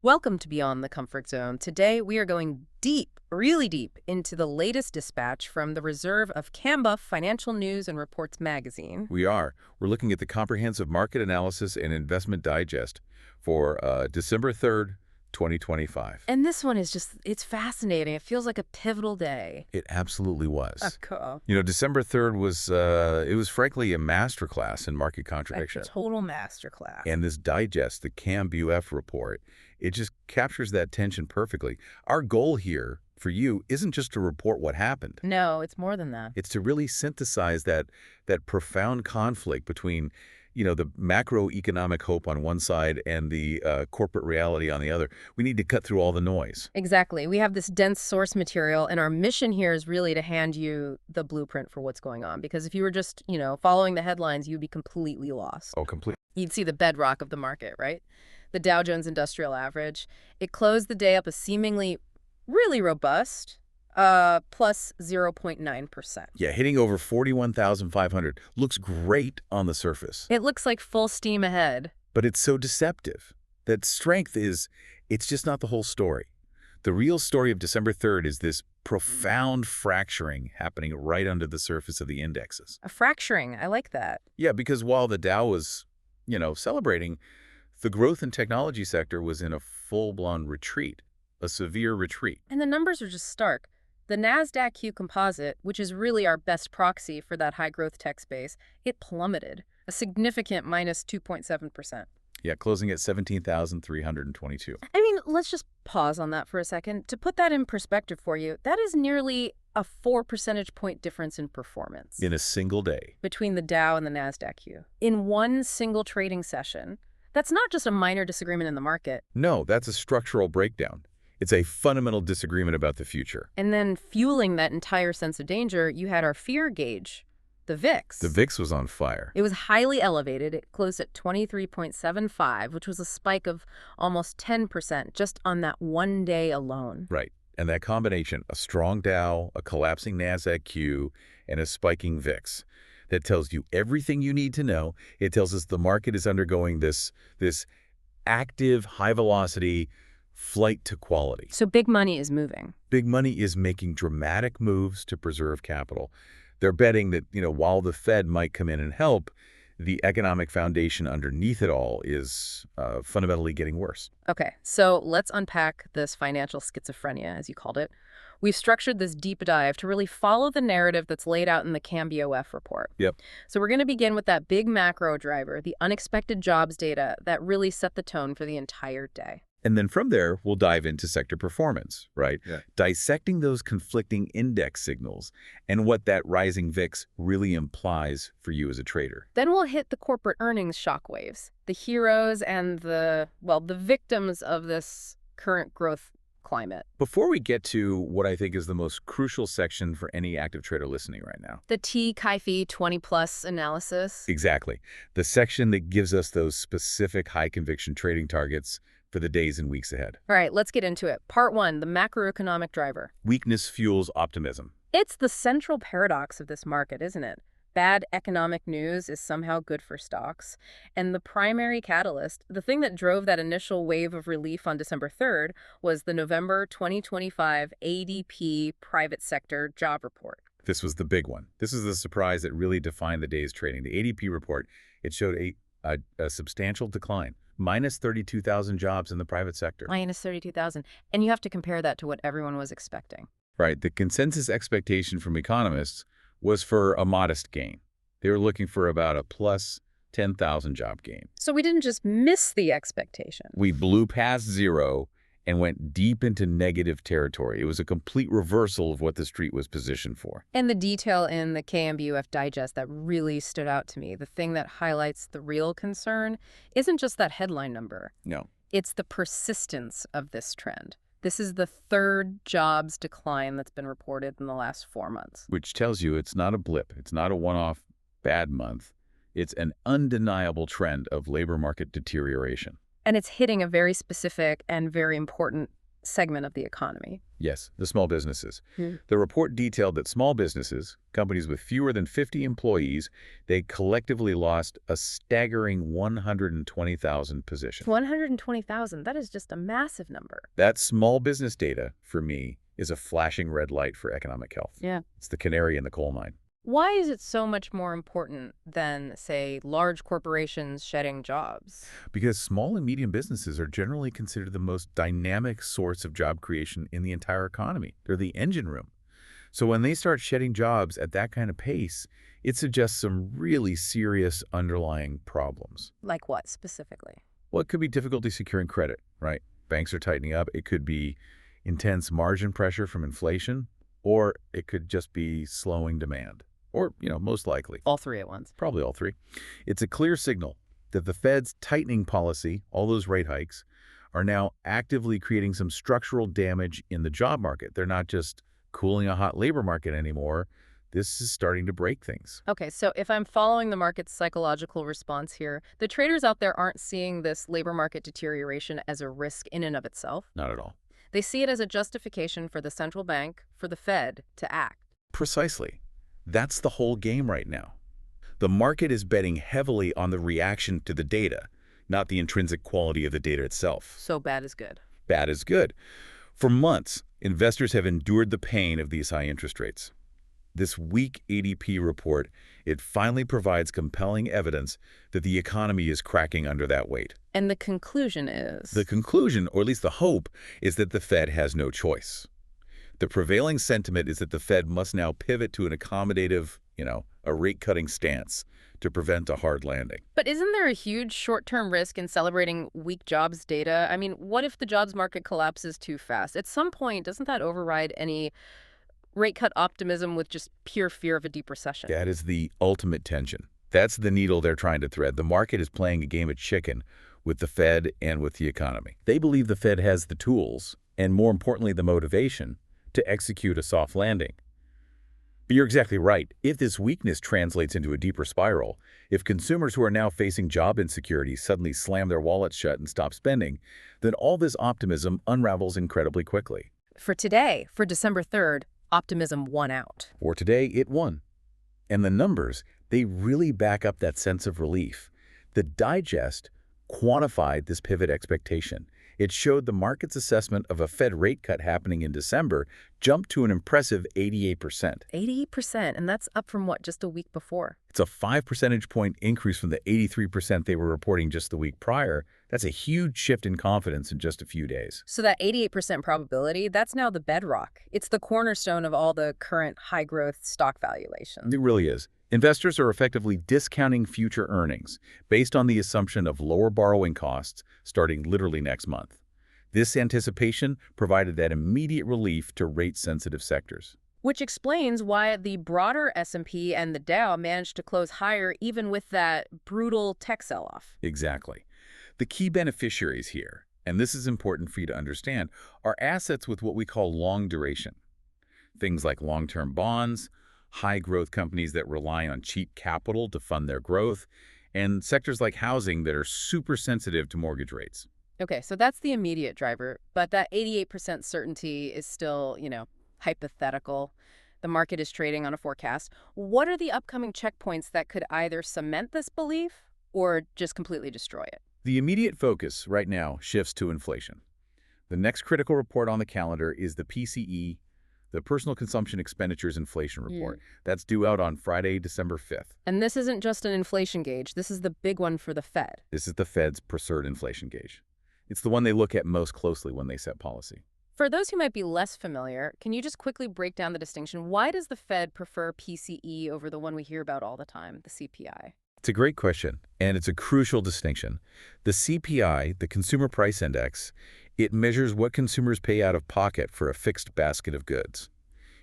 Welcome to Beyond the Comfort Zone. Today, we are going deep, really deep, into the latest dispatch from the Reserve of KING-KAMBUF Financial News and Reports magazine. We are. We're looking at the Comprehensive Market Analysis and Investment Digest for December 3rd, 2025. And this one is it's fascinating. It feels like a pivotal day. It absolutely was. Cool. December 3rd was frankly a masterclass in market contradiction. A total masterclass. And this digest, the KAMBUF report, it just captures that tension perfectly. Our goal here for you isn't just to report what happened. No, it's more than that. It's to really synthesize that profound conflict between the macroeconomic hope on one side and the corporate reality on the other. We need to cut through all the noise. Exactly. We have this dense source material, and our mission here is really to hand you the blueprint for what's going on. Because if you were just, following the headlines, you'd be completely lost. Oh, completely. You'd see the bedrock of the market, right? The Dow Jones Industrial Average. It closed the day up a seemingly really robust plus 0.9%. Yeah, hitting over 41,500 looks great on the surface. It looks like full steam ahead. But it's so deceptive. That strength it's just not the whole story. The real story of December 3rd is this profound fracturing happening right under the surface of the indexes. A fracturing. I like that. Yeah, because while the Dow was, celebrating, the growth and technology sector was in a full-blown retreat, a severe retreat. And the numbers are just stark. The NASDAQ Composite, which is really our best proxy for that high-growth tech space, it plummeted, a significant minus 2.7%. Yeah, closing at 17,322. I mean, let's just pause on that for a second. To put that in perspective for you, that is nearly a 4 percentage point difference in performance. In a single day. Between the Dow and the NASDAQ. In one single trading session. That's not just a minor disagreement in the market. No, that's a structural breakdown. It's a fundamental disagreement about the future. And then fueling that entire sense of danger, you had our fear gauge, the VIX. The VIX was on fire. It was highly elevated. It closed at 23.75, which was a spike of almost 10% just on that one day alone. Right. And that combination, a strong Dow, a collapsing NASDAQ, and a spiking VIX, that tells you everything you need to know. It tells us the market is undergoing this active, high-velocity flight to quality. So big money is moving. Big money is making dramatic moves to preserve capital. They're betting that, while the Fed might come in and help, the economic foundation underneath it all is fundamentally getting worse. Okay, so let's unpack this financial schizophrenia, as you called it. We've structured this deep dive to really follow the narrative that's laid out in the KAMBUF report. Yep. So we're going to begin with that big macro driver, the unexpected jobs data that really set the tone for the entire day. And then from there, we'll dive into sector performance, right? Yeah. Dissecting those conflicting index signals and what that rising VIX really implies for you as a trader. Then we'll hit the corporate earnings shockwaves, the heroes and the victims of this current growth climate. Before we get to what I think is the most crucial section for any active trader listening right now. The T-KIFI 20-plus analysis. Exactly. The section that gives us those specific high-conviction trading targets for the days and weeks ahead. All right, let's get into it. Part 1, the macroeconomic driver. Weakness fuels optimism. It's the central paradox of this market, isn't it? Bad economic news is somehow good for stocks. And the primary catalyst, the thing that drove that initial wave of relief on December 3rd, was the November 2025 ADP private sector job report. This was the big one. This is the surprise that really defined the day's trading. The ADP report, it showed a substantial decline. Minus 32,000 jobs in the private sector. Minus 32,000. And you have to compare that to what everyone was expecting. Right. The consensus expectation from economists was for a modest gain. They were looking for about a plus 10,000 job gain. So we didn't just miss the expectation. We blew past zero and went deep into negative territory. It was a complete reversal of what the street was positioned for. And the detail in the KAMBUF digest that really stood out to me, the thing that highlights the real concern, isn't just that headline number. No. It's the persistence of this trend. This is the third jobs decline that's been reported in the last 4 months. Which tells you it's not a blip. It's not a one-off bad month. It's an undeniable trend of labor market deterioration. And it's hitting a very specific and very important segment of the economy. Yes, the small businesses. Hmm. The report detailed that small businesses, companies with fewer than 50 employees, they collectively lost a staggering 120,000 positions. 120,000, that is just a massive number. That small business data, for me, is a flashing red light for economic health. Yeah. It's the canary in the coal mine. Why is it so much more important than, say, large corporations shedding jobs? Because small and medium businesses are generally considered the most dynamic source of job creation in the entire economy. They're the engine room. So when they start shedding jobs at that kind of pace, it suggests some really serious underlying problems. Like what, specifically? Well, it could be difficulty securing credit, right? Banks are tightening up. It could be intense margin pressure from inflation, or it could just be slowing demand. Or, most likely. All three at once. Probably all three. It's a clear signal that the Fed's tightening policy, all those rate hikes, are now actively creating some structural damage in the job market. They're not just cooling a hot labor market anymore. This is starting to break things. Okay, so if I'm following the market's psychological response here, the traders out there aren't seeing this labor market deterioration as a risk in and of itself. Not at all. They see it as a justification for the central bank, for the Fed, to act. Precisely. That's the whole game right now. The market is betting heavily on the reaction to the data, not the intrinsic quality of the data itself. So bad is good. Bad is good. For months, investors have endured the pain of these high interest rates. This weak ADP report, it finally provides compelling evidence that the economy is cracking under that weight. And the conclusion is? The conclusion, or at least the hope, is that the Fed has no choice. The prevailing sentiment is that the Fed must now pivot to an accommodative, a rate-cutting stance to prevent a hard landing. But isn't there a huge short-term risk in celebrating weak jobs data? I mean, what if the jobs market collapses too fast? At some point, doesn't that override any rate cut optimism with just pure fear of a deep recession? That is the ultimate tension. That's the needle they're trying to thread. The market is playing a game of chicken with the Fed and with the economy. They believe the Fed has the tools, and more importantly, the motivation, to execute a soft landing. But you're exactly right. If this weakness translates into a deeper spiral, if consumers who are now facing job insecurity suddenly slam their wallets shut and stop spending, then all this optimism unravels incredibly quickly. For today, for December 3rd, optimism won out. For today, it won. And the numbers, they really back up that sense of relief. The digest quantified this pivot expectation. It showed the market's assessment of a Fed rate cut happening in December jumped to an impressive 88%. 88%, and that's up from what, just a week before? It's a 5 percentage point increase from the 83% they were reporting just the week prior. That's a huge shift in confidence in just a few days. So that 88% probability, that's now the bedrock. It's the cornerstone of all the current high-growth stock valuations. It really is. Investors are effectively discounting future earnings based on the assumption of lower borrowing costs starting literally next month. This anticipation provided that immediate relief to rate-sensitive sectors. Which explains why the broader S&P and the Dow managed to close higher even with that brutal tech sell-off. Exactly. The key beneficiaries here, and this is important for you to understand, are assets with what we call long duration. Things like long-term bonds, high-growth companies that rely on cheap capital to fund their growth, and sectors like housing that are super sensitive to mortgage rates. Okay, so that's the immediate driver, but that 88% certainty is still, hypothetical. The market is trading on a forecast. What are the upcoming checkpoints that could either cement this belief or just completely destroy it? The immediate focus right now shifts to inflation. The next critical report on the calendar is the PCE, the Personal Consumption Expenditures Inflation Report. That's due out on Friday, December 5th. And this isn't just an inflation gauge. This is the big one for the Fed. This is the Fed's preferred inflation gauge. It's the one they look at most closely when they set policy. For those who might be less familiar, can you just quickly break down the distinction? Why does the Fed prefer PCE over the one we hear about all the time, the CPI? It's a great question, and it's a crucial distinction. The CPI, the Consumer Price Index, it measures what consumers pay out of pocket for a fixed basket of goods.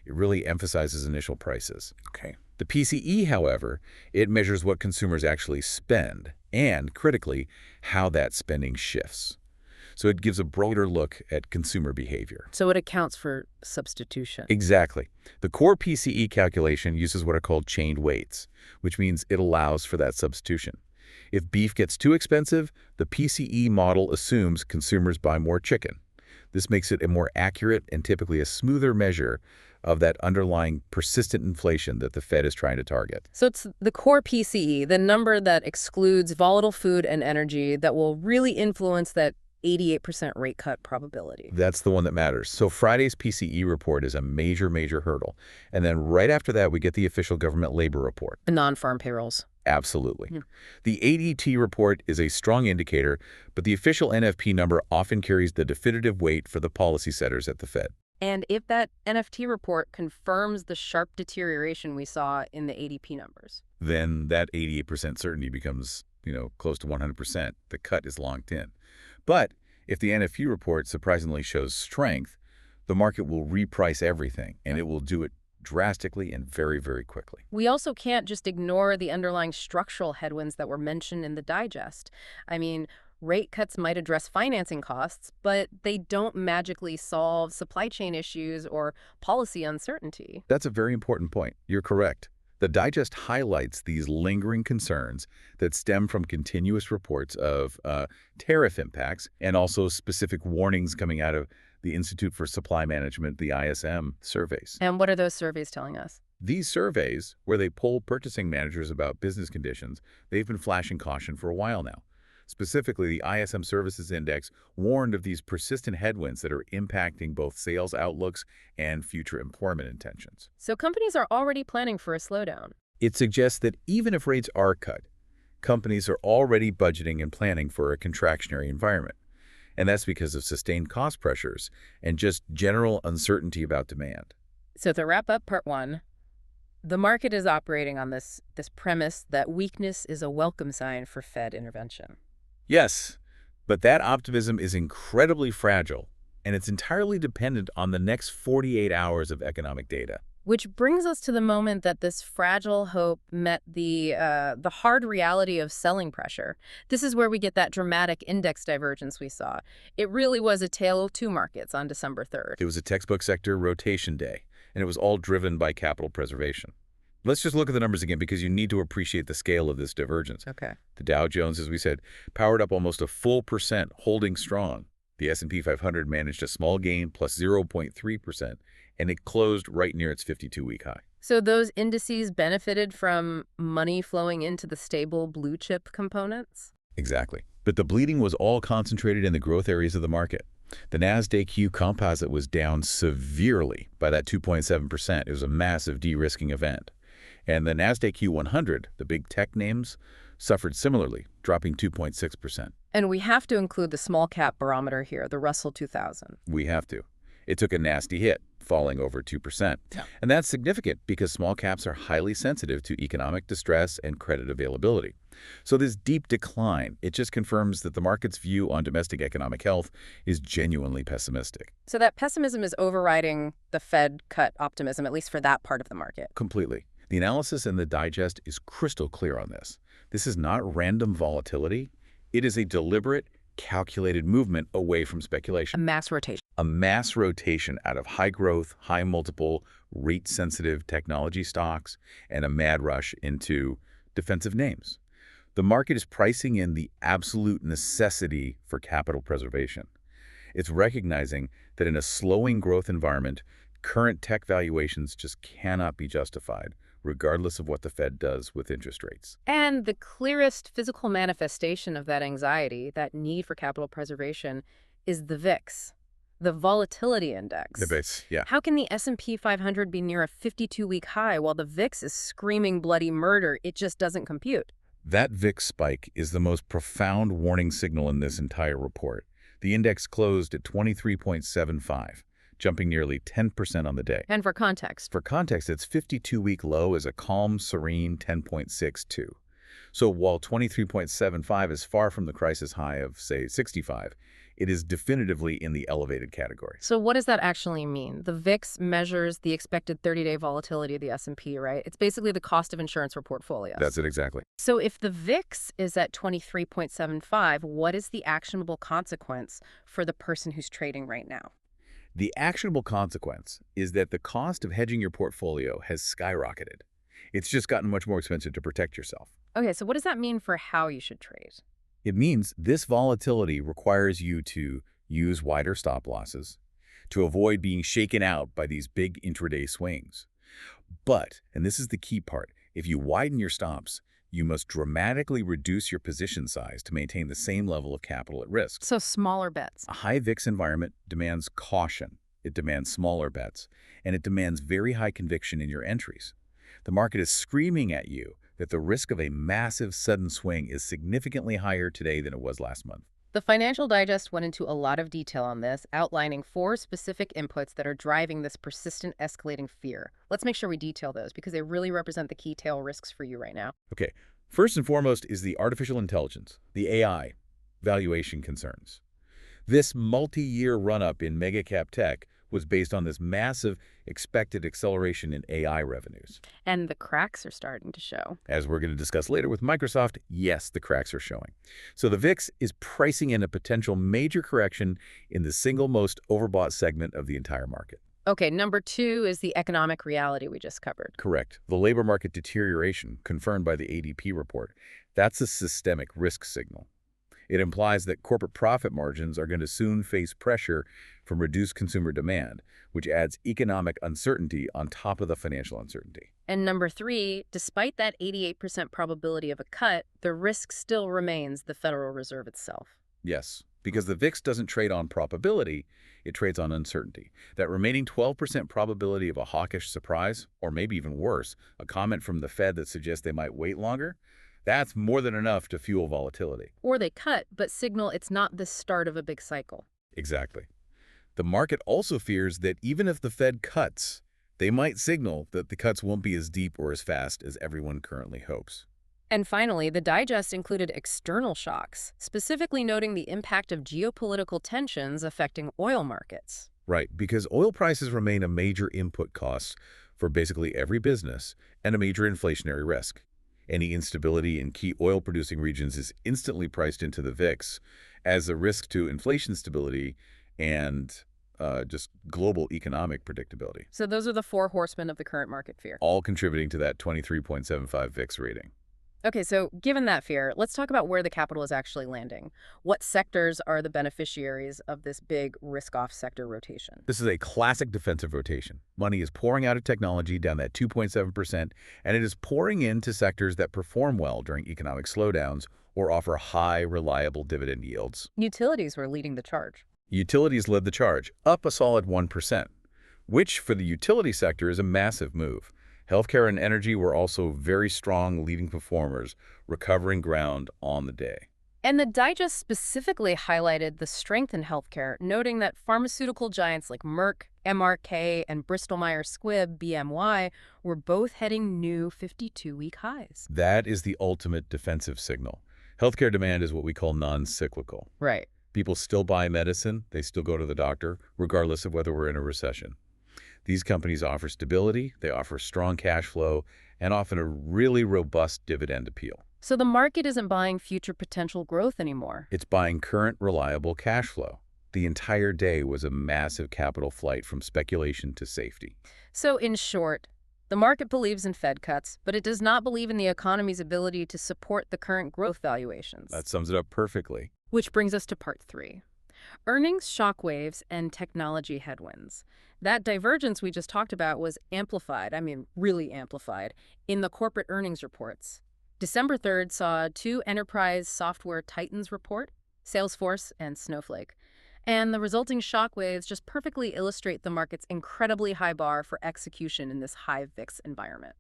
It really emphasizes initial prices. Okay. The PCE, however, it measures what consumers actually spend and, critically, how that spending shifts. So it gives a broader look at consumer behavior. So it accounts for substitution. Exactly. The core PCE calculation uses what are called chained weights, which means it allows for that substitution. If beef gets too expensive, the PCE model assumes consumers buy more chicken. This makes it a more accurate and typically a smoother measure of that underlying persistent inflation that the Fed is trying to target. So it's the core PCE, the number that excludes volatile food and energy that will really influence that 88% rate cut probability. That's the one that matters. So Friday's PCE report is a major hurdle. And then right after that, we get the official government labor report. The non-farm payrolls. Absolutely. Hmm. The ADT report is a strong indicator, but the official NFP number often carries the definitive weight for the policy setters at the Fed. And if that NFT report confirms the sharp deterioration we saw in the ADP numbers, then that 88% certainty becomes, close to 100%. The cut is locked in. But if the NFP report surprisingly shows strength, the market will reprice everything, and it will do it drastically and very quickly. we also can't just ignore the underlying structural headwinds that were mentioned in the digest. I mean, rate cuts might address financing costs, but they don't magically solve supply chain issues or policy uncertainty. That's a very important point. You're correct. The digest highlights these lingering concerns that stem from continuous reports of tariff impacts and also specific warnings coming out of the Institute for Supply Management, the ISM surveys. And what are those surveys telling us? These surveys, where they poll purchasing managers about business conditions, they've been flashing caution for a while now. Specifically, the ISM Services Index warned of these persistent headwinds that are impacting both sales outlooks and future employment intentions. So companies are already planning for a slowdown. It suggests that even if rates are cut, companies are already budgeting and planning for a contractionary environment. And that's because of sustained cost pressures and just general uncertainty about demand. So to wrap up part one, the market is operating on this premise that weakness is a welcome sign for Fed intervention. Yes, but that optimism is incredibly fragile, and it's entirely dependent on the next 48 hours of economic data. Which brings us to the moment that this fragile hope met the hard reality of selling pressure. This is where we get that dramatic index divergence we saw. It really was a tale of two markets on December 3rd. It was a textbook sector rotation day, and it was all driven by capital preservation. Let's just look at the numbers again because you need to appreciate the scale of this divergence. Okay. The Dow Jones, as we said, powered up almost a full percent, holding strong. The S&P 500 managed a small gain, plus 0.3%, and it closed right near its 52-week high. So those indices benefited from money flowing into the stable blue chip components? Exactly. But the bleeding was all concentrated in the growth areas of the market. The NASDAQ Composite was down severely by that 2.7%. It was a massive de-risking event. And the NASDAQ 100, the big tech names, suffered similarly, dropping 2.6%. And we have to include the small cap barometer here, the Russell 2000. We have to. It took a nasty hit, falling over 2%. Yeah. And that's significant because small caps are highly sensitive to economic distress and credit availability. So this deep decline, it just confirms that the market's view on domestic economic health is genuinely pessimistic. So that pessimism is overriding the Fed cut optimism, at least for that part of the market. Completely. The analysis in the digest is crystal clear on this. This is not random volatility. It is a deliberate, calculated movement away from speculation. A mass rotation. A mass rotation out of high-growth, high-multiple, rate-sensitive technology stocks and a mad rush into defensive names. The market is pricing in the absolute necessity for capital preservation. It's recognizing that in a slowing growth environment, current tech valuations just cannot be justified, regardless of what the Fed does with interest rates. And the clearest physical manifestation of that anxiety, that need for capital preservation, is the VIX, the Volatility Index. The VIX, yeah. How can the S&P 500 be near a 52-week high while the VIX is screaming bloody murder? It just doesn't compute. That VIX spike is the most profound warning signal in this entire report. The index closed at 23.75. Jumping nearly 10% on the day. And for context, its 52-week low is a calm, serene 10.62. So while 23.75 is far from the crisis high of, say, 65, it is definitively in the elevated category. so what does that actually mean? The VIX measures the expected 30-day volatility of the S&P, right? It's basically the cost of insurance for portfolios. That's it exactly. So if the VIX is at 23.75, what is the actionable consequence for the person who's trading right now? The actionable consequence is that the cost of hedging your portfolio has skyrocketed. It's just gotten much more expensive to protect yourself. Okay, so what does that mean for how you should trade? It means this volatility requires you to Use wider stop losses to avoid being shaken out by these big intraday swings. But, and this is the key part, if you widen your stops, you must dramatically reduce your position size to maintain the same level of capital at risk. So smaller bets. A high VIX environment demands caution. It demands smaller bets, and it demands very high conviction in your entries. The market is screaming at you that the risk of a massive sudden swing is significantly higher today than it was last month. The Financial Digest went into a lot of detail on this, outlining 4 specific inputs that are driving this persistent escalating fear. Let's make sure we detail those because they really represent the key tail risks for you right now. Okay, first and foremost is the artificial intelligence, the AI, valuation concerns. This multi-year run-up in mega-cap tech was based on this massive expected acceleration in AI revenues. And the cracks are starting to show. As we're going to discuss later with Microsoft, yes, the cracks are showing. So the VIX is pricing in a potential major correction in the single most overbought segment of the entire market. Okay, number 2 is the economic reality we just covered. Correct. The labor market deterioration confirmed by the ADP report. That's a systemic risk signal. It implies that corporate profit margins are going to soon face pressure from reduced consumer demand, which adds economic uncertainty on top of the financial uncertainty. And number 3, despite that 88% probability of a cut, the risk still remains the Federal Reserve itself. Yes, because the VIX doesn't trade on probability, it trades on uncertainty. That remaining 12% probability of a hawkish surprise, or maybe even worse, a comment from the Fed that suggests they might wait longer, that's more than enough to fuel volatility. Or they cut, but signal it's not the start of a big cycle. Exactly. The market also fears that even if the Fed cuts, they might signal that the cuts won't be as deep or as fast as everyone currently hopes. And finally, the digest included external shocks, specifically noting the impact of geopolitical tensions affecting oil markets. Right, because oil prices remain a major input cost for basically every business and a major inflationary risk. Any instability in key oil-producing regions is instantly priced into the VIX as a risk to inflation stability and just global economic predictability. So those are the 4 horsemen of the current market fear. All contributing to that 23.75 VIX rating. Okay, so given that fear, let's talk about where the capital is actually landing. What sectors are the beneficiaries of this big risk-off sector rotation? This is a classic defensive rotation. Money is pouring out of technology down that 2.7%, and it is pouring into sectors that perform well during economic slowdowns or offer high, reliable dividend yields. Utilities were leading the charge. Utilities led the charge, up a solid 1%, which for the utility sector is a massive move. Healthcare and energy were also very strong leading performers, recovering ground on the day. And the digest specifically highlighted the strength in healthcare, noting that pharmaceutical giants like Merck, MRK, and Bristol-Myers Squibb, BMY, were both hitting new 52-week highs. That is the ultimate defensive signal. Healthcare demand is what we call non-cyclical. Right. People still buy medicine, they still go to the doctor, regardless of whether we're in a recession. These companies offer stability, they offer strong cash flow, and often a really robust dividend appeal. So the market isn't buying future potential growth anymore. It's buying current, reliable cash flow. The entire day was a massive capital flight from speculation to safety. So in short, the market believes in Fed cuts, but it does not believe in the economy's ability to support the current growth valuations. That sums it up perfectly. Which brings us to part 3. Earnings shockwaves and technology headwinds. That divergence we just talked about was amplified, really amplified, in the corporate earnings reports. December 3rd saw 2 enterprise software titans report, Salesforce and Snowflake. And the resulting shockwaves just perfectly illustrate the market's incredibly high bar for execution in this high VIX environment.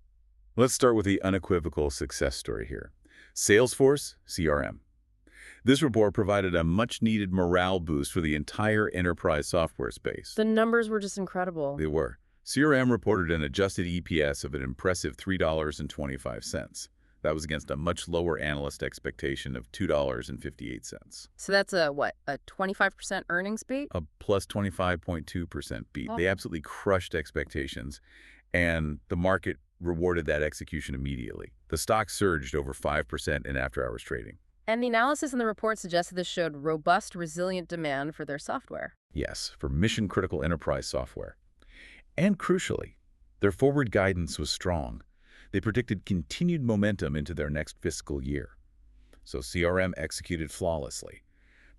Let's start with the unequivocal success story here. Salesforce, CRM. This report provided a much-needed morale boost for the entire enterprise software space. The numbers were just incredible. They were. CRM reported an adjusted EPS of an impressive $3.25. That was against a much lower analyst expectation of $2.58. So that's a 25% earnings beat? A plus 25.2% beat. They absolutely crushed expectations, and the market rewarded that execution immediately. The stock surged over 5% in after-hours trading. And the analysis in the report suggested this showed robust, resilient demand for their software. Yes, for mission-critical enterprise software. And crucially, their forward guidance was strong. They predicted continued momentum into their next fiscal year. So CRM executed flawlessly.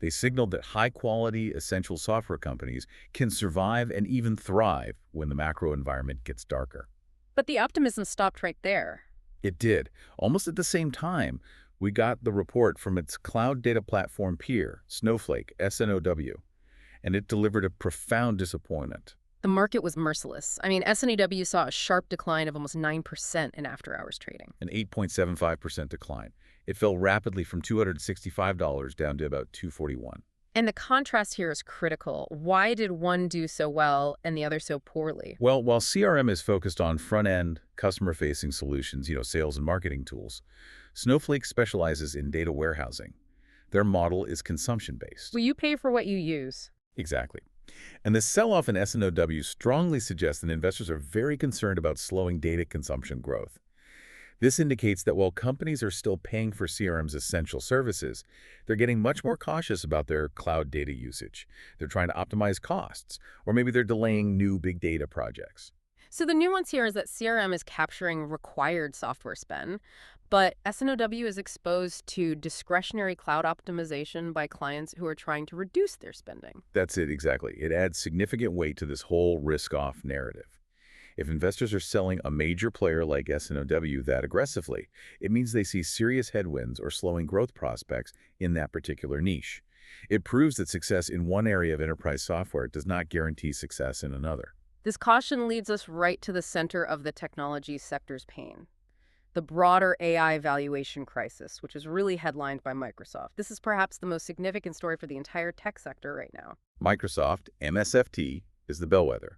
They signaled that high-quality, essential software companies can survive and even thrive when the macro environment gets darker. But the optimism stopped right there. It did. Almost at the same time, we got the report from its cloud data platform peer, Snowflake, SNOW, and it delivered a profound disappointment. The market was merciless. I mean, S&P saw a sharp decline of almost 9% in after-hours trading. An 8.75% decline. It fell rapidly from $265 down to about $241. And the contrast here is critical. Why did one do so well and the other so poorly? Well, while CRM is focused on front-end, customer-facing solutions, sales and marketing tools, Snowflake specializes in data warehousing. Their model is consumption-based. Well, you pay for what you use. Exactly. And the sell-off in SNOW strongly suggests that investors are very concerned about slowing data consumption growth. This indicates that while companies are still paying for CRM's essential services, they're getting much more cautious about their cloud data usage. They're trying to optimize costs, or maybe they're delaying new big data projects. So the nuance here is that CRM is capturing required software spend, but SNOW is exposed to discretionary cloud optimization by clients who are trying to reduce their spending. That's it, exactly. It adds significant weight to this whole risk-off narrative. If investors are selling a major player like SNOW that aggressively, it means they see serious headwinds or slowing growth prospects in that particular niche. It proves that success in one area of enterprise software does not guarantee success in another. This caution leads us right to the center of the technology sector's pain. The broader AI valuation crisis, which is really headlined by Microsoft. This is perhaps the most significant story for the entire tech sector right now. Microsoft, MSFT, is the bellwether.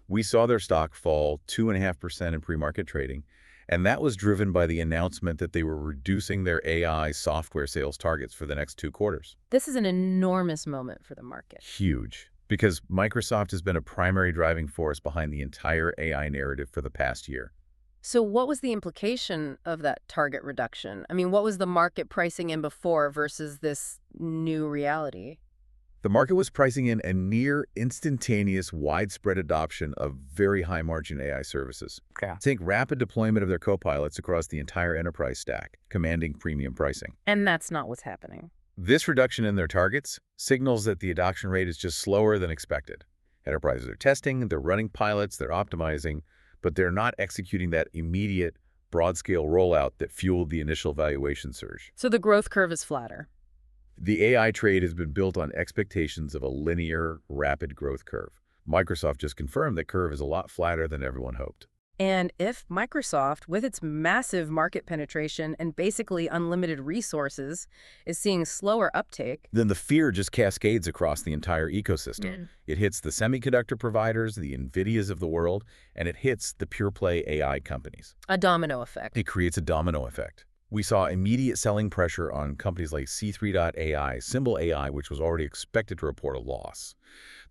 We saw their stock fall 2.5% in pre-market trading, and that was driven by the announcement that they were reducing their AI software sales targets for the next 2 quarters. This is an enormous moment for the market. Huge, because Microsoft has been a primary driving force behind the entire AI narrative for the past year. So what was the implication of that target reduction? I mean, what was the market pricing in before versus this new reality? The market was pricing in a near instantaneous widespread adoption of very high-margin AI services. Okay. Think rapid deployment of their copilots across the entire enterprise stack, commanding premium pricing. And that's not what's happening. This reduction in their targets signals that the adoption rate is just slower than expected. Enterprises are testing, they're running pilots, they're optimizing, but they're not executing that immediate, broad-scale rollout that fueled the initial valuation surge. So the growth curve is flatter. The AI trade has been built on expectations of a linear, rapid growth curve. Microsoft just confirmed that curve is a lot flatter than everyone hoped. And if Microsoft, with its massive market penetration and basically unlimited resources, is seeing slower uptake, then the fear just cascades across the entire ecosystem. It hits the semiconductor providers, the NVIDIAs of the world, and it hits the pure-play AI companies. a domino effect. It creates a domino effect. We saw immediate selling pressure on companies like C3.ai, Symbol AI, which was already expected to report a loss.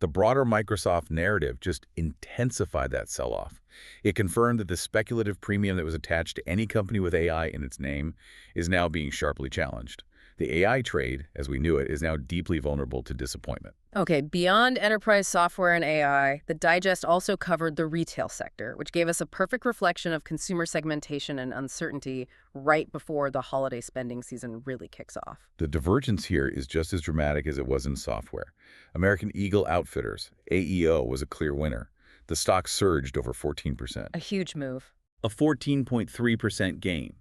The broader Microsoft narrative just intensified that sell-off. It confirmed that the speculative premium that was attached to any company with AI in its name is now being sharply challenged. The AI trade, as we knew it, is now deeply vulnerable to disappointment. Okay, beyond enterprise software and AI, the digest also covered the retail sector, which gave us a perfect reflection of consumer segmentation and uncertainty right before the holiday spending season really kicks off. The divergence here is just as dramatic as it was in software. American Eagle Outfitters, AEO, was a clear winner. The stock surged over 14%. A huge move. A 14.3% gain.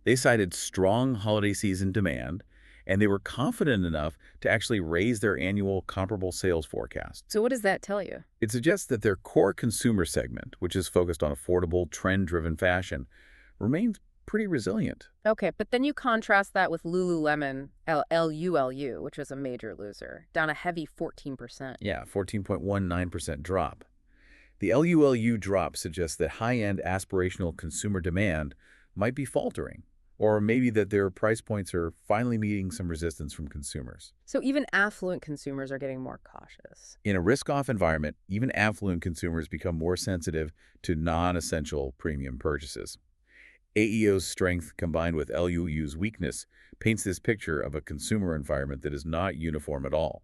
They cited strong holiday season demand, and they were confident enough to actually raise their annual comparable sales forecast. So what does that tell you? It suggests that their core consumer segment, which is focused on affordable, trend-driven fashion, remains pretty resilient. Okay, but then you contrast that with Lululemon, LULU, which was a major loser, down a heavy 14%. Yeah, 14.19% drop. The LULU drop suggests that high-end aspirational consumer demand might be faltering, or maybe that their price points are finally meeting some resistance from consumers. So even affluent consumers are getting more cautious. In a risk-off environment, even affluent consumers become more sensitive to non-essential premium purchases. AEO's strength combined with LUU's weakness paints this picture of a consumer environment that is not uniform at all.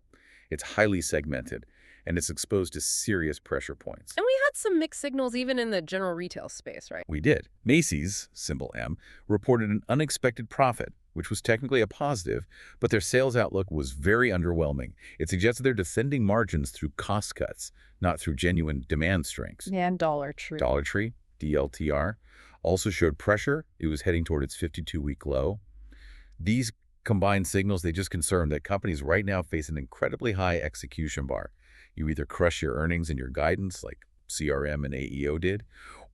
It's highly segmented, and it's exposed to serious pressure points. And we had some mixed signals even in the general retail space, right? We did. Macy's, symbol M, reported an unexpected profit, which was technically a positive, but their sales outlook was very underwhelming. It suggested they're defending margins through cost cuts, not through genuine demand strengths. And Dollar Tree. Dollar Tree, DLTR, also showed pressure. It was heading toward its 52-week low. These combined signals, they just confirm that companies right now face an incredibly high execution bar. You either crush your earnings and your guidance, like CRM and AEO did,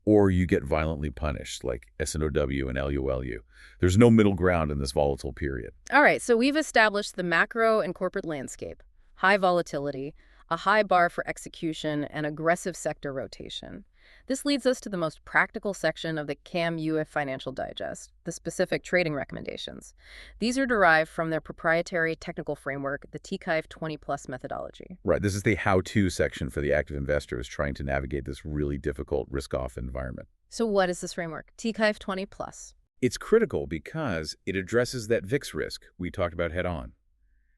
or you get violently punished, like S&OW and LULU. There's no middle ground in this volatile period. All right, so we've established the macro and corporate landscape, high volatility, a high bar for execution, and aggressive sector rotation. This leads us to the most practical section of the KAMBUF Financial Digest, the specific trading recommendations. These are derived from their proprietary technical framework, the TKIF 20+ methodology. Right, this is the how-to section for the active investors trying to navigate this really difficult risk-off environment. So what is this framework, TKIF 20+? It's critical because it addresses that VIX risk we talked about head-on.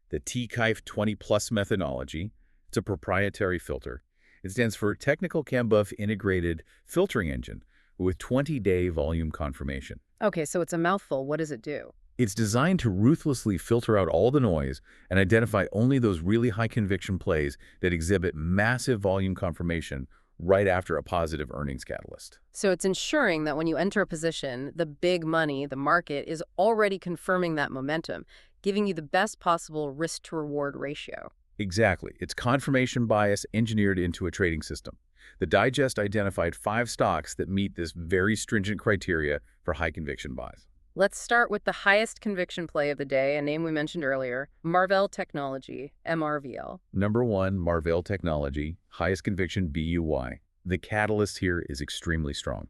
The TKIF 20+ methodology, it's a proprietary filter. It stands for Technical KAMBUF Integrated Filtering Engine with 20-day volume confirmation. Okay, so it's a mouthful. What does it do? It's designed to ruthlessly filter out all the noise and identify only those really high-conviction plays that exhibit massive volume confirmation right after a positive earnings catalyst. So it's ensuring that when you enter a position, the big money, the market, is already confirming that momentum, giving you the best possible risk-to-reward ratio. Exactly. It's confirmation bias engineered into a trading system. The digest identified 5 stocks that meet this very stringent criteria for high conviction buys. Let's start with the highest conviction play of the day, a name we mentioned earlier, Marvell Technology, MRVL. Number 1, Marvell Technology, highest conviction BUY. The catalyst here is extremely strong.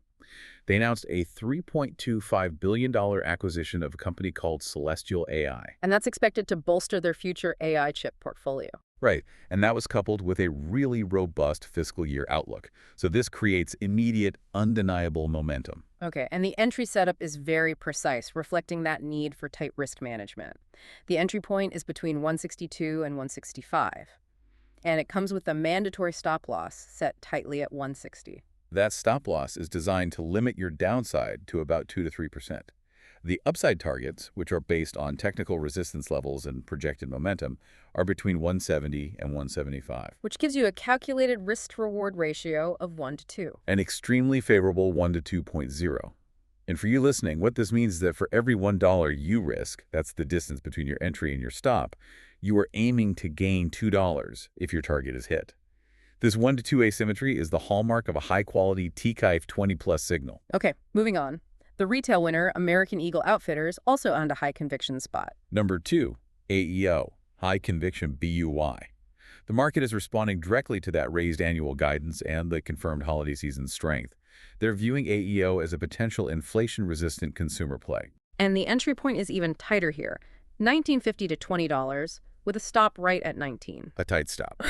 They announced a $3.25 billion acquisition of a company called Celestial AI. And that's expected to bolster their future AI chip portfolio. Right, and that was coupled with a really robust fiscal year outlook. So this creates immediate, undeniable momentum. Okay, and the entry setup is very precise, reflecting that need for tight risk management. The entry point is between 162 and 165, and it comes with a mandatory stop loss set tightly at 160. That stop loss is designed to limit your downside to about 2 to 3%. The upside targets, which are based on technical resistance levels and projected momentum, are between 170 and 175. Which gives you a calculated risk-to-reward ratio of 1 to 2. An extremely favorable 1 to 2.0. And for you listening, what this means is that for every $1 you risk, that's the distance between your entry and your stop, you are aiming to gain $2 if your target is hit. This 1 to 2 asymmetry is the hallmark of a high-quality TKIF 20+ signal. Okay, moving on. The retail winner, American Eagle Outfitters, also owned a high-conviction spot. Number 2, AEO, high-conviction BUY. The market is responding directly to that raised annual guidance and the confirmed holiday season strength. They're viewing AEO as a potential inflation-resistant consumer play. And the entry point is even tighter here, $19.50 to $20, with a stop right at 19. A tight stop.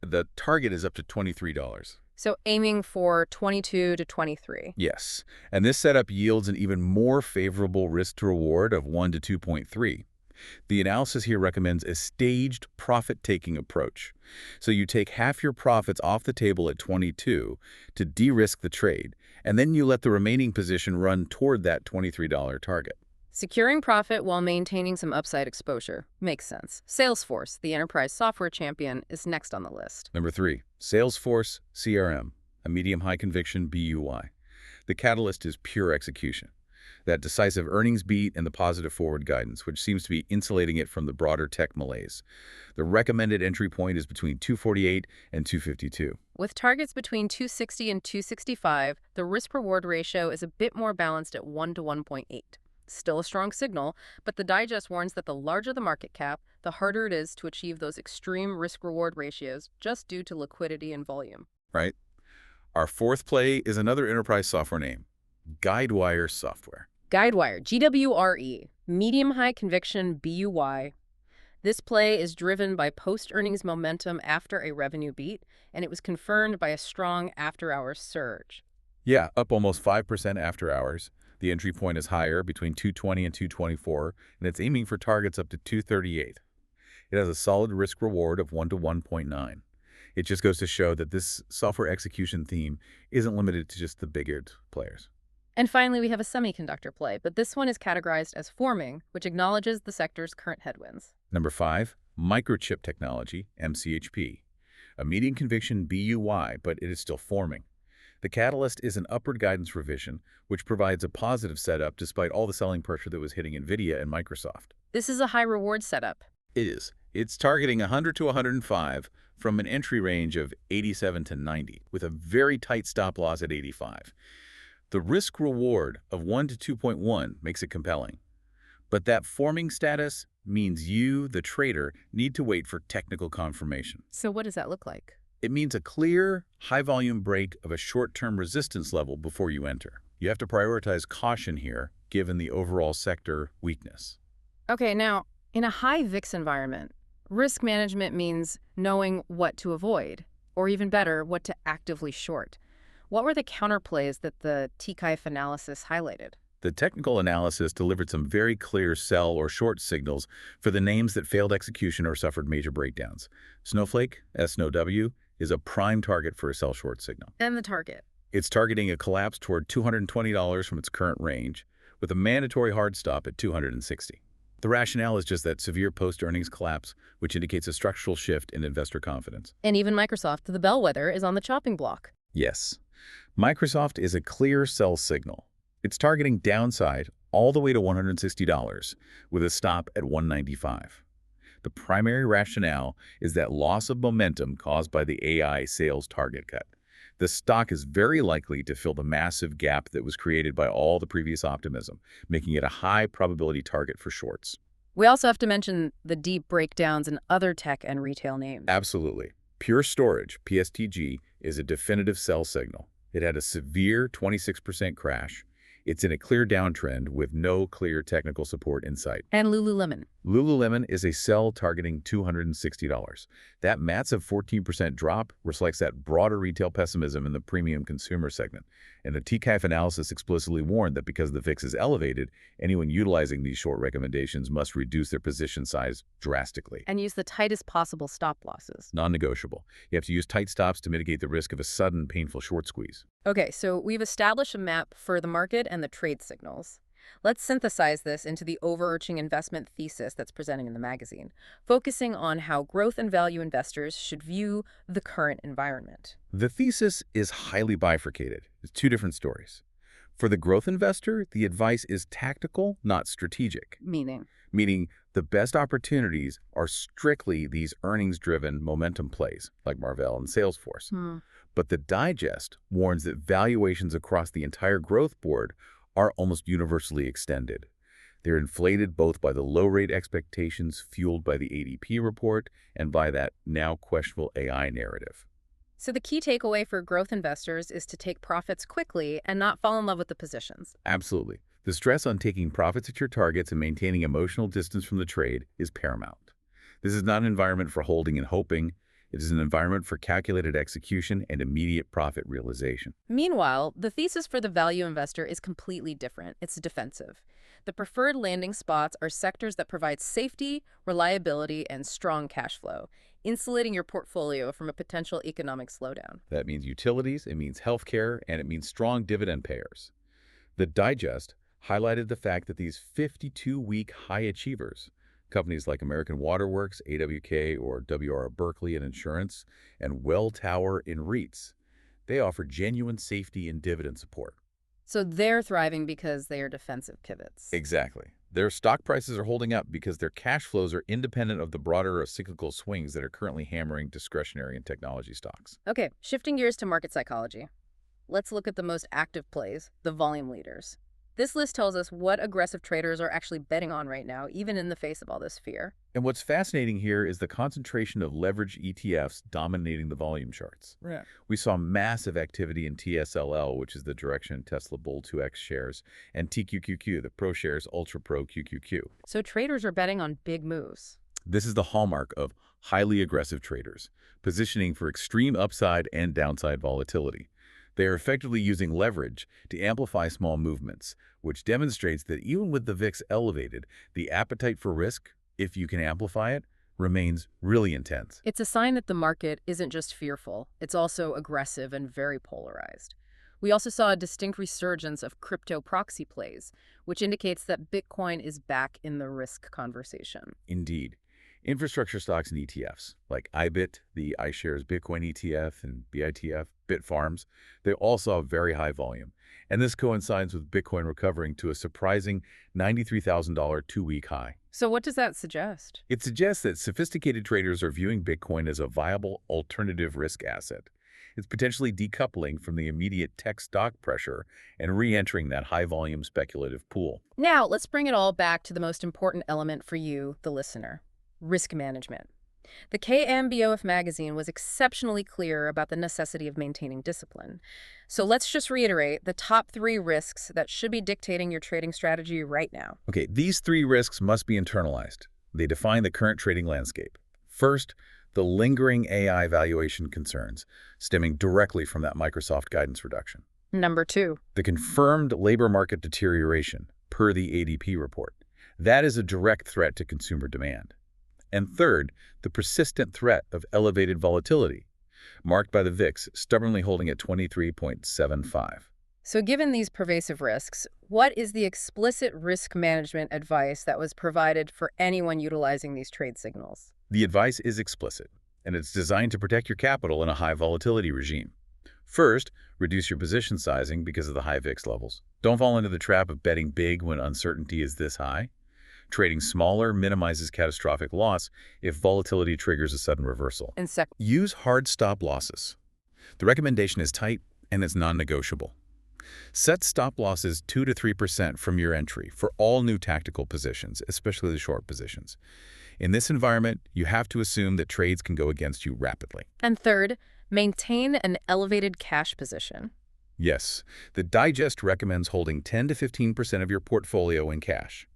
The target is up to $23. So aiming for 22 to 23. Yes, and this setup yields an even more favorable risk-to-reward of 1 to 2.3. The analysis here recommends a staged profit-taking approach. So you take half your profits off the table at 22 to de-risk the trade, and then you let the remaining position run toward that $23 target. Securing profit while maintaining some upside exposure. Makes sense. Salesforce, the enterprise software champion, is next on the list. Number 3, Salesforce CRM, a medium-high conviction BUY. The catalyst is pure execution. That decisive earnings beat and the positive forward guidance, which seems to be insulating it from the broader tech malaise. The recommended entry point is between 248 and 252. With targets between 260 and 265, the risk-reward ratio is a bit more balanced at 1 to 1.8. Still a strong signal, but the digest warns that the larger the market cap, the harder it is to achieve those extreme risk-reward ratios just due to liquidity and volume. Right. Our fourth play is another enterprise software name, Guidewire Software. Guidewire, GWRE, medium-high conviction BUY. This play is driven by post-earnings momentum after a revenue beat, and it was confirmed by a strong after-hours surge. Yeah, up almost 5% after hours. The entry point is higher, between 220 and 224, and it's aiming for targets up to 238. It has a solid risk-reward of 1 to 1.9. It just goes to show that this software execution theme isn't limited to just the bigger players. And finally, we have a semiconductor play, but this one is categorized as forming, which acknowledges the sector's current headwinds. Number 5, microchip technology, MCHP. A median conviction BUY, but it is still forming. The catalyst is an upward guidance revision, which provides a positive setup despite all the selling pressure that was hitting NVIDIA and Microsoft. This is a high reward setup. It is. It's targeting 100 to 105 from an entry range of 87 to 90, with a very tight stop loss at 85. The risk-reward of 1 to 2.1 makes it compelling. But that forming status means you, the trader, need to wait for technical confirmation. So what does that look like? It means a clear, high-volume break of a short-term resistance level before you enter. You have to prioritize caution here, given the overall sector weakness. Okay, now, in a high VIX environment, risk management means knowing what to avoid, or even better, what to actively short. What were the counterplays that the TKIF analysis highlighted? The technical analysis delivered some very clear sell or short signals for the names that failed execution or suffered major breakdowns. Snowflake, SNOW, is a prime target for a sell-short signal. And the target? It's targeting a collapse toward $220 from its current range, with a mandatory hard stop at $260. The rationale is just that severe post-earnings collapse, which indicates a structural shift in investor confidence. And even Microsoft, the bellwether, is on the chopping block. Yes. Microsoft is a clear sell signal. It's targeting downside all the way to $160, with a stop at $195. The primary rationale is that loss of momentum caused by the AI sales target cut. The stock is very likely to fill the massive gap that was created by all the previous optimism, making it a high probability target for shorts. We also have to mention the deep breakdowns in other tech and retail names. Absolutely. Pure Storage, PSTG, is a definitive sell signal. It had a severe 26% crash. It's in a clear downtrend with no clear technical support in sight. And Lululemon. Lululemon is a sell targeting $260. That massive 14% drop reflects that broader retail pessimism in the premium consumer segment. And the TKIF analysis explicitly warned that because the VIX is elevated, anyone utilizing these short recommendations must reduce their position size drastically. And use the tightest possible stop losses. Non-negotiable. You have to use tight stops to mitigate the risk of a sudden, painful short squeeze. Okay, so we've established a map for the market and the trade signals. Let's synthesize this into the overarching investment thesis that's presenting in the magazine, focusing on how growth and value investors should view the current environment. The thesis is highly bifurcated. It's two different stories. For the growth investor, the advice is tactical, not strategic. Meaning the best opportunities are strictly these earnings-driven momentum plays, like Marvell and Salesforce. But the digest warns that valuations across the entire growth board are almost universally extended. They're inflated both by the low-rate expectations fueled by the ADP report and by that now questionable AI narrative. So the key takeaway for growth investors is to take profits quickly and not fall in love with the positions. Absolutely. The stress on taking profits at your targets and maintaining emotional distance from the trade is paramount. This is not an environment for holding and hoping. It is an environment for calculated execution and immediate profit realization. Meanwhile, the thesis for the value investor is completely different. It's defensive. The preferred landing spots are sectors that provide safety, reliability, and strong cash flow, insulating your portfolio from a potential economic slowdown. That means utilities, it means healthcare, and it means strong dividend payers. The digest highlighted the fact that these 52-week high achievers, companies like American Waterworks, AWK, or WR Berkeley in insurance, and Welltower in REITs, they offer genuine safety and dividend support. So they're thriving because they are defensive pivots. Exactly. Their stock prices are holding up because their cash flows are independent of the broader cyclical swings that are currently hammering discretionary and technology stocks. Okay, shifting gears to market psychology. Let's look at the most active plays, the volume leaders. This list tells us what aggressive traders are actually betting on right now, even in the face of all this fear. And what's fascinating here is the concentration of leverage ETFs dominating the volume charts. Right. We saw massive activity in TSLL, which is the Direction Tesla Bull 2X shares, and TQQQ, the ProShares Ultra Pro QQQ. So traders are betting on big moves. This is the hallmark of highly aggressive traders, positioning for extreme upside and downside volatility. They are effectively using leverage to amplify small movements, which demonstrates that even with the VIX elevated, the appetite for risk, if you can amplify it, remains really intense. It's a sign that the market isn't just fearful, it's also aggressive and very polarized. We also saw a distinct resurgence of crypto proxy plays, which indicates that Bitcoin is back in the risk conversation. Indeed. Infrastructure stocks and ETFs, like IBIT, the iShares Bitcoin ETF, and BITF, Bitfarms, they all saw very high volume. And this coincides with Bitcoin recovering to a surprising $93,000 two-week high. So what does that suggest? It suggests that sophisticated traders are viewing Bitcoin as a viable alternative risk asset. It's potentially decoupling from the immediate tech stock pressure and re-entering that high-volume speculative pool. Now, let's bring it all back to the most important element for you, the listener: risk management. The KING-KAMBUF magazine was exceptionally clear about the necessity of maintaining discipline. So let's just reiterate the top 3 risks that should be dictating your trading strategy right now. Okay, these 3 risks must be internalized. They define the current trading landscape. First, the lingering AI valuation concerns stemming directly from that Microsoft guidance reduction. Number 2. The confirmed labor market deterioration, per the ADP report. That is a direct threat to consumer demand. And third, the persistent threat of elevated volatility, marked by the VIX stubbornly holding at 23.75. So given these pervasive risks, what is the explicit risk management advice that was provided for anyone utilizing these trade signals? The advice is explicit, and it's designed to protect your capital in a high volatility regime. First, reduce your position sizing because of the high VIX levels. Don't fall into the trap of betting big when uncertainty is this high. Trading smaller minimizes catastrophic loss if volatility triggers a sudden reversal. And Use hard stop losses. The recommendation is tight and it's non-negotiable. Set stop losses 2 to 3% from your entry for all new tactical positions, especially the short positions. In this environment, you have to assume that trades can go against you rapidly. And third, maintain an elevated cash position. Yes, the digest recommends holding 10 to 15% of your portfolio in cash.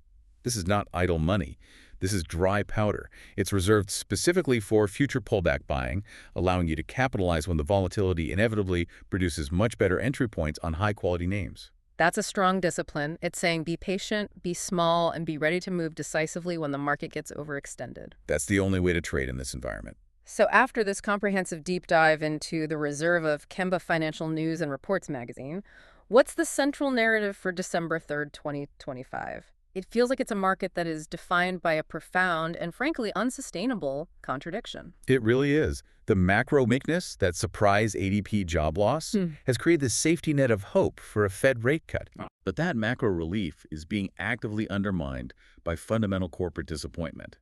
This is not idle money. This is dry powder. It's reserved specifically for future pullback buying, allowing you to capitalize when the volatility inevitably produces much better entry points on high-quality names. That's a strong discipline. It's saying be patient, be small, and be ready to move decisively when the market gets overextended. That's the only way to trade in this environment. So after this comprehensive deep dive into the reserve of KING-KAMBUF Financial News and Reports magazine, what's the central narrative for December 3rd, 2025? It feels like it's a market that is defined by a profound and frankly unsustainable contradiction. It really is. The macro weakness, that surprise ADP job loss, has created this safety net of hope for a Fed rate cut. But that macro relief is being actively undermined by fundamental corporate disappointment.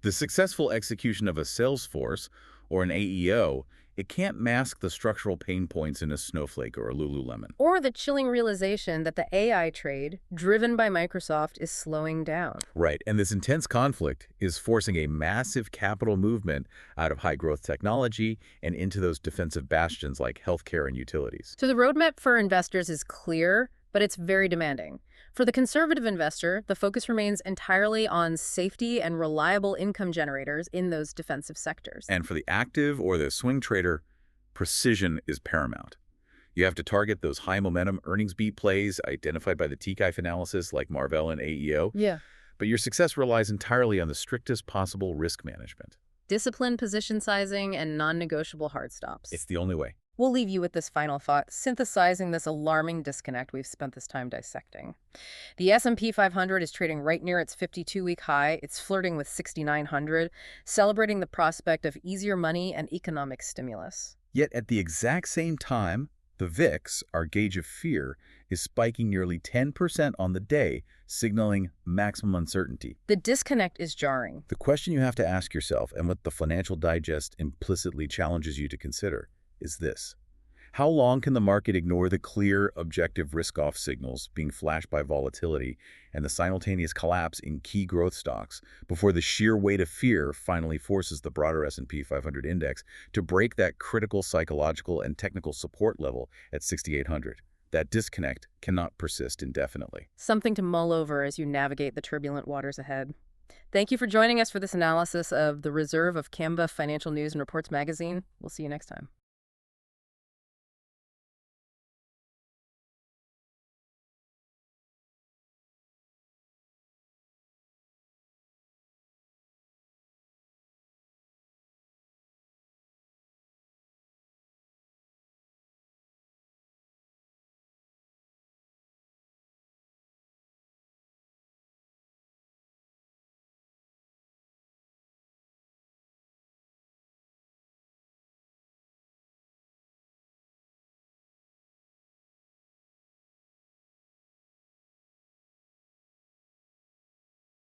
The successful execution of a sales force or an AEO, it can't mask the structural pain points in a Snowflake or a Lululemon. Or the chilling realization that the AI trade, driven by Microsoft, is slowing down. Right, and this intense conflict is forcing a massive capital movement out of high-growth technology and into those defensive bastions like healthcare and utilities. So the roadmap for investors is clear, but it's very demanding. For the conservative investor, the focus remains entirely on safety and reliable income generators in those defensive sectors. And for the active or the swing trader, precision is paramount. You have to target those high-momentum earnings beat plays identified by the TKIF analysis like Marvell and AEO. Yeah. But your success relies entirely on the strictest possible risk management. Disciplined position sizing and non-negotiable hard stops. It's the only way. We'll leave you with this final thought, synthesizing this alarming disconnect we've spent this time dissecting. The S&P 500 is trading right near its 52-week high. It's flirting with 6,900, celebrating the prospect of easier money and economic stimulus. Yet at the exact same time, the VIX, our gauge of fear, is spiking nearly 10% on the day, signaling maximum uncertainty. The disconnect is jarring. The question you have to ask yourself, and what the Financial Digest implicitly challenges you to consider, is this: how long can the market ignore the clear, objective risk-off signals being flashed by volatility and the simultaneous collapse in key growth stocks before the sheer weight of fear finally forces the broader S&P 500 index to break that critical psychological and technical support level at 6,800? That disconnect cannot persist indefinitely. Something to mull over as you navigate the turbulent waters ahead. Thank you for joining us for this analysis of the reserve of KING-KAMBUF Financial News and Reports magazine. We'll see you next time.